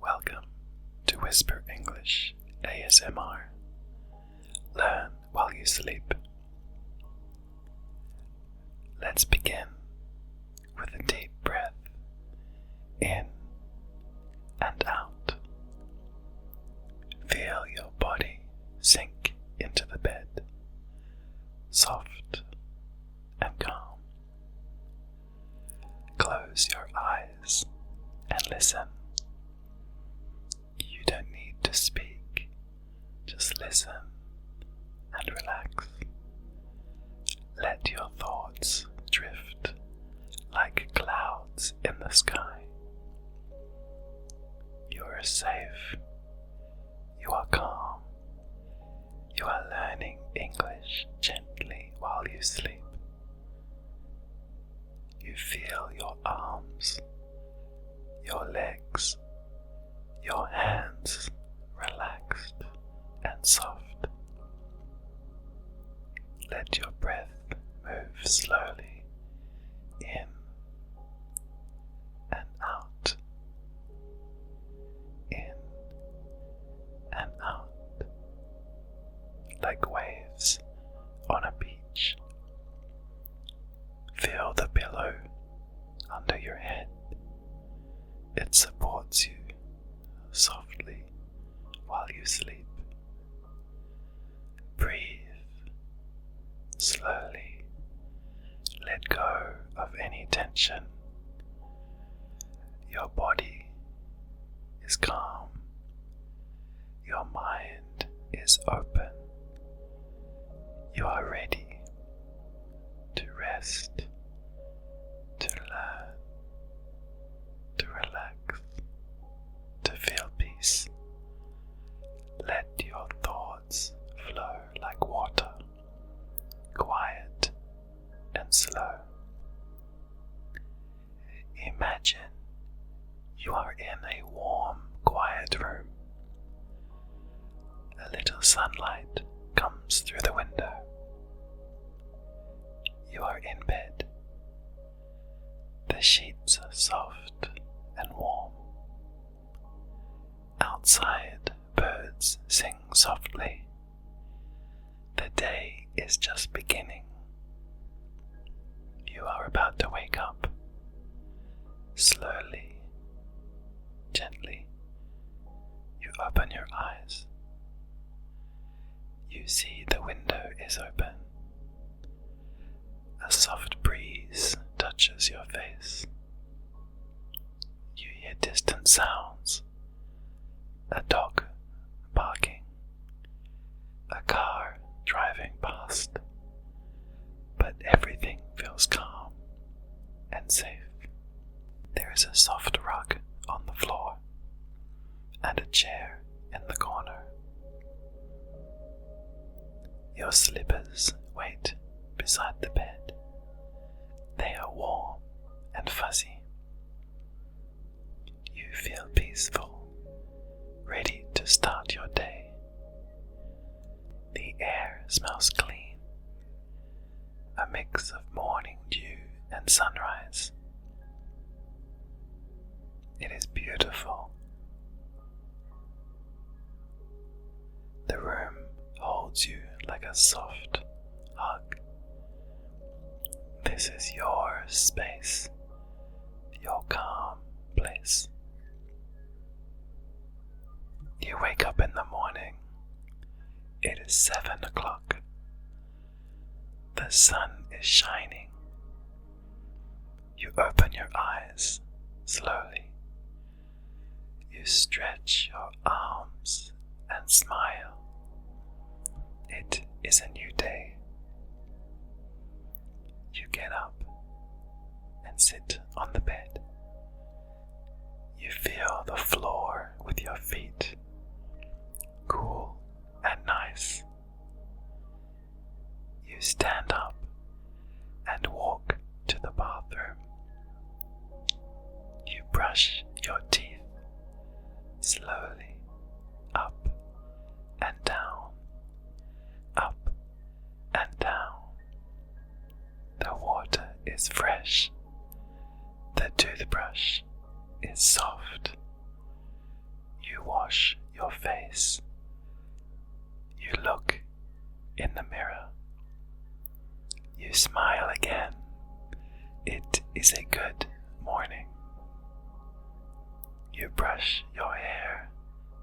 Welcome to Whisper English ASMR. Learn while you sleep. Let's begin with a deep breath in and out. Feel your body sink into the bed, soft and calm. Close your eyes and listen. You don't need to speak, just listen and relax. Let your thoughts drift like clouds in the sky. You are safe. You are calm. You are learning English gently while you sleep. You feel your arms, your legs, your hands relaxed and soft. Let your breath move slowly in and out, in and out, like waves on a beach. Feel the pillow under your head. It supports you softly while you sleep. Breathe slowly. Let go of any tension. Your body is calm. Your mind is open. You are ready to rest, to learn, to relax, to feel peace. Let your thoughts flow like water, quiet and slow. Imagine you are in a warm, quiet room. A little sunlight comes through the window. You are in bed. The sheets are soft and warm. Outside, birds sing softly. The day is just beginning. You are about to wake up. Slowly, gently, you open your eyes. You see the window is open. A soft breeze touches your face. You hear distant sounds. A dog barking. A car driving past. But everything feels calm and safe. There is a soft rug on the floor and a chair in the corner. Your slippers wait beside the bed. They are warm and fuzzy. You feel peaceful, ready to start your day. The air smells clean, a mix of morning dew and sunrise. It is beautiful. The room holds you like a soft hug. This is your space, your calm place. You wake up in the morning. It is 7 o'clock. The sun is shining. You open your eyes slowly. You stretch your arms and smile. It is a new day. You get up and sit on the bed. You feel the floor with your feet, cool and nice. You stand up and walk to the bathroom. You brush your teeth slowly, up and down, up and down. The water is fresh. The toothbrush is soft. wash your face. You look in the mirror. You smile again. It is a good morning. You brush your hair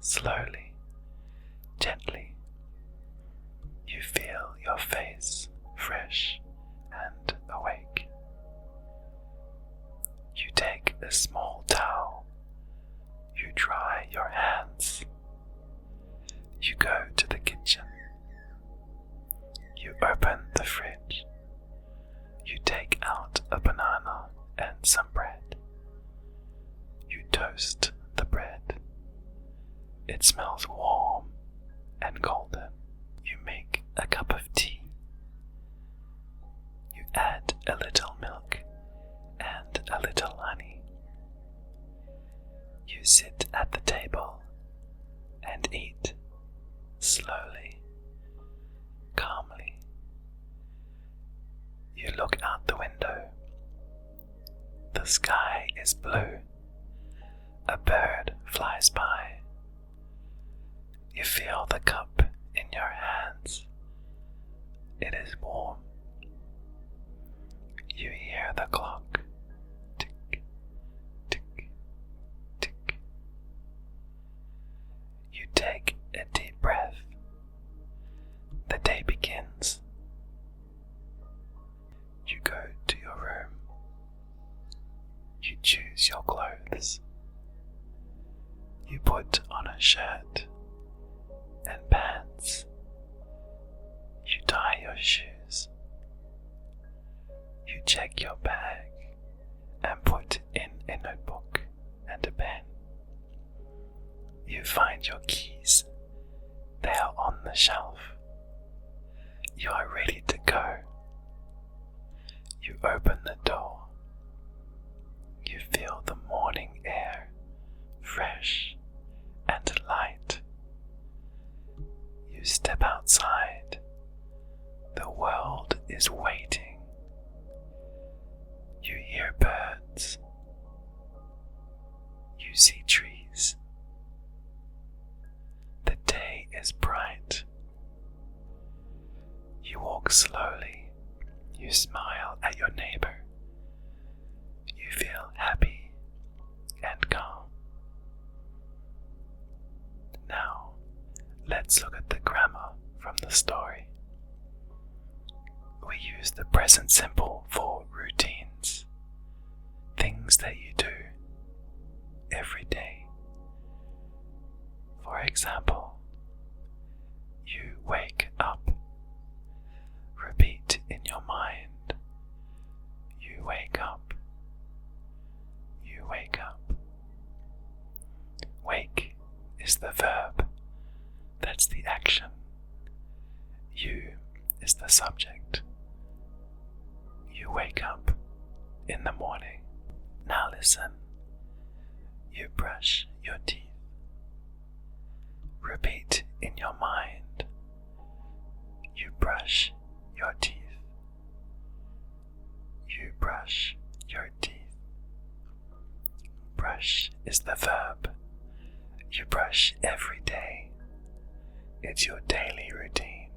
slowly, gently. You feel your face fresh and awake. You take a small towel. You dry your hands. You go to the kitchen. You open the fridge. You take out a banana and some bread. You toast the bread. It smells warm and golden. You make a cup of tea. You add a little milk and a little honey. You sit at the table and eat slowly, calmly. You look out the window. The sky is blue. A bird flies by. You feel the cup in your hands. It is warm. You hear the clock tick, tick, tick. You take a deep breath. The day begins. You go to your room. You choose your clothes. You put on a shirt and pants. You tie your shoes. You check your bag and put in a notebook and a pen. You find your keys. They are on the shelf. You are ready to go. You open the door. You feel the morning air, fresh and light. You step outside. The world is waiting. You hear birds. You see trees. The day is bright. You walk slowly. You smile at your neighbor. You feel happy and calm. Now, let's look at the grammar from the story. We use the present simple for routines, things that you do every day. For example, you wake up. Repeat in your mind. You wake up. You wake up. Wake is the verb. That's the action. You is the subject. You wake up in the morning. Now listen. You brush your teeth. Repeat in your mind. You brush your teeth. You brush your teeth. Brush is the verb. You brush every day. It's your daily routine.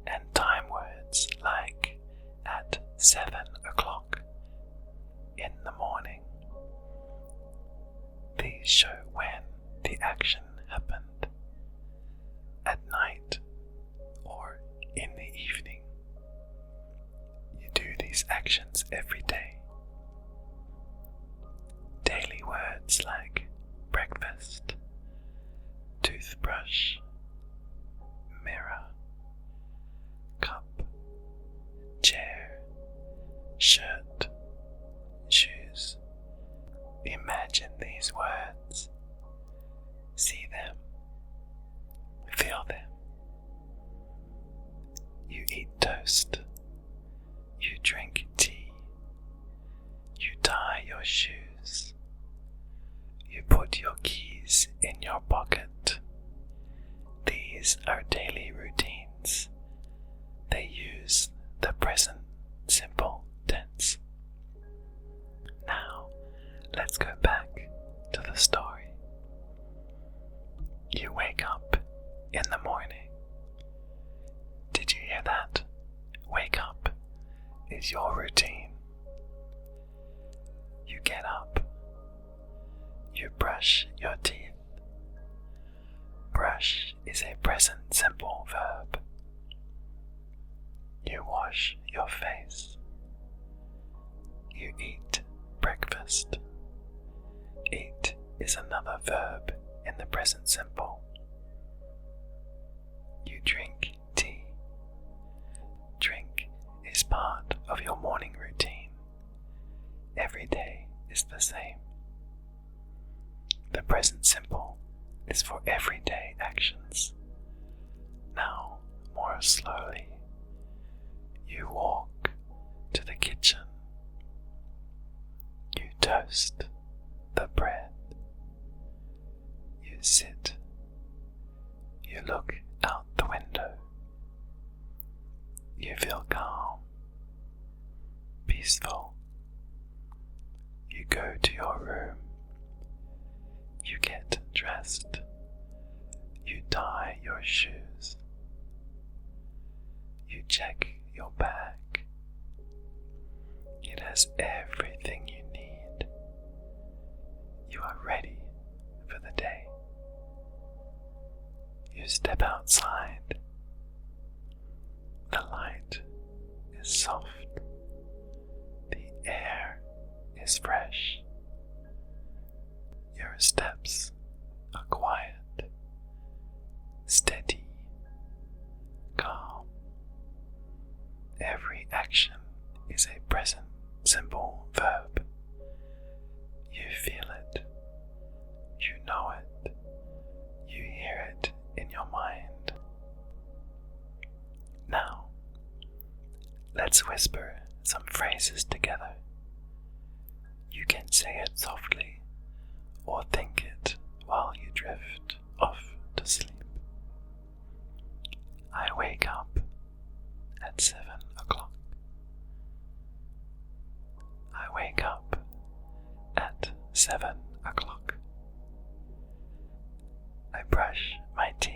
And time words like at 7 o'clock in the morning. These show when the action happened. At night or in the evening. You do these actions every day. Daily words like breakfast, toothbrush, mirror, cup, chair, shirt, shoes. Imagine these words. See them. Feel them. You eat toast. You drink tea. You tie your shoes. You put your keys in your pocket. These are daily routines. They use the present simple tense. Now, let's go back to the story. is your routine. You get up. You brush your teeth. Brush is a present simple verb. You wash your face. You eat breakfast. Eat is another verb in the present simple. You drink tea. Drink is part of your morning routine. Every day is the same. The present simple is for everyday actions. Now, more slowly, you walk to the kitchen. You toast the bread. You sit. You look out the window. You feel calm, peaceful. You go to your room. You get dressed. You tie your shoes. You check your bag. It has everything you need. You are ready for the day. You step outside. The light is soft. The air is fresh. Your steps are quiet, steady, calm. Every action is a present simple verb. You feel it. You know it. You hear it in your mind. Now, let's whisper some phrases together. You can say it softly or think it while you drift off to sleep. I wake up at 7 o'clock. I wake up at 7 o'clock. I brush my teeth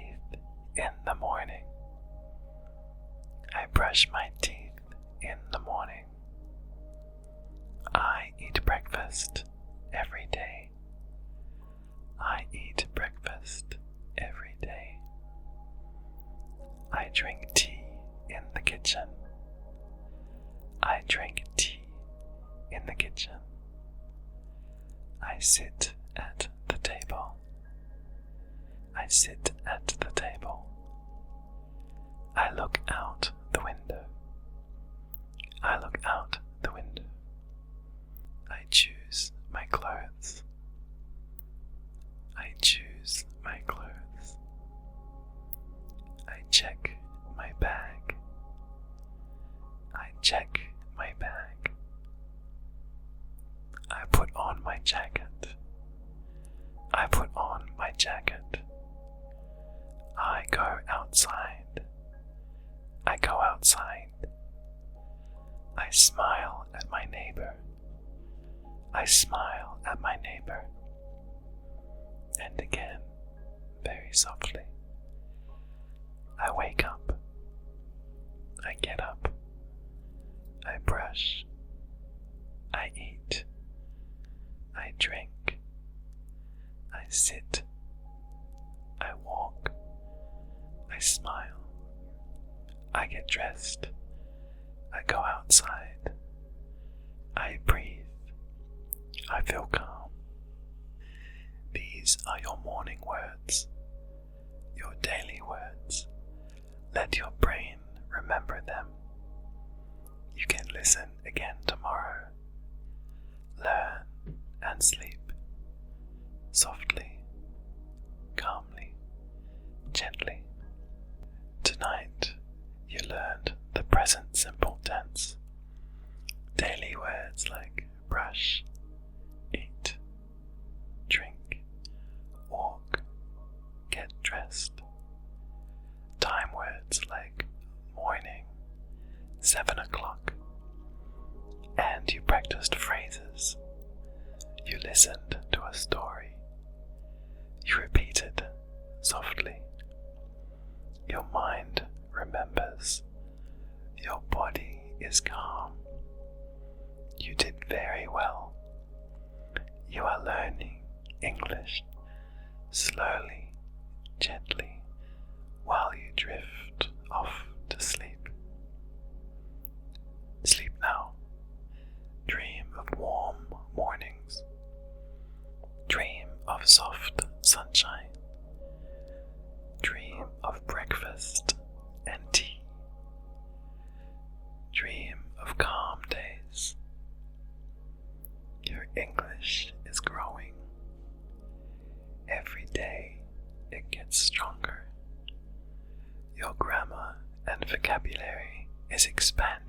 in the morning. I brush my teeth in the morning. I eat breakfast every day. I eat breakfast every day. I drink tea in the kitchen. I drink tea in the kitchen. I sit at the table. I sit at the table. I look out the window. I look out the window. I choose my clothes. I choose my clothes. I check my bag. I check my bag. I put on my jacket. I put on my jacket. I go outside. I go outside. I smile at my neighbor. I smile at my neighbor. And again, very softly. I wake up. I get up. I brush. I eat. I drink. I sit. I walk. I smile. I get dressed. I go outside. I breathe. I feel calm. These are your morning words, your daily words. Let your brain remember them. You can listen again tomorrow. Learn and sleep softly, calmly, gently. Tonight you learned the present simple tense. Daily words like brush, eat, drink, walk, get dressed. Time words like morning, 7 o'clock. And you practiced phrases. You listen English slowly, gently, while you drift off to sleep. Sleep now. Dream of warm mornings. Dream of soft sunshine. Dream of breakfast and tea. Dream of calm days. Your English is growing. Every day it gets stronger. Your grammar and vocabulary is expanding.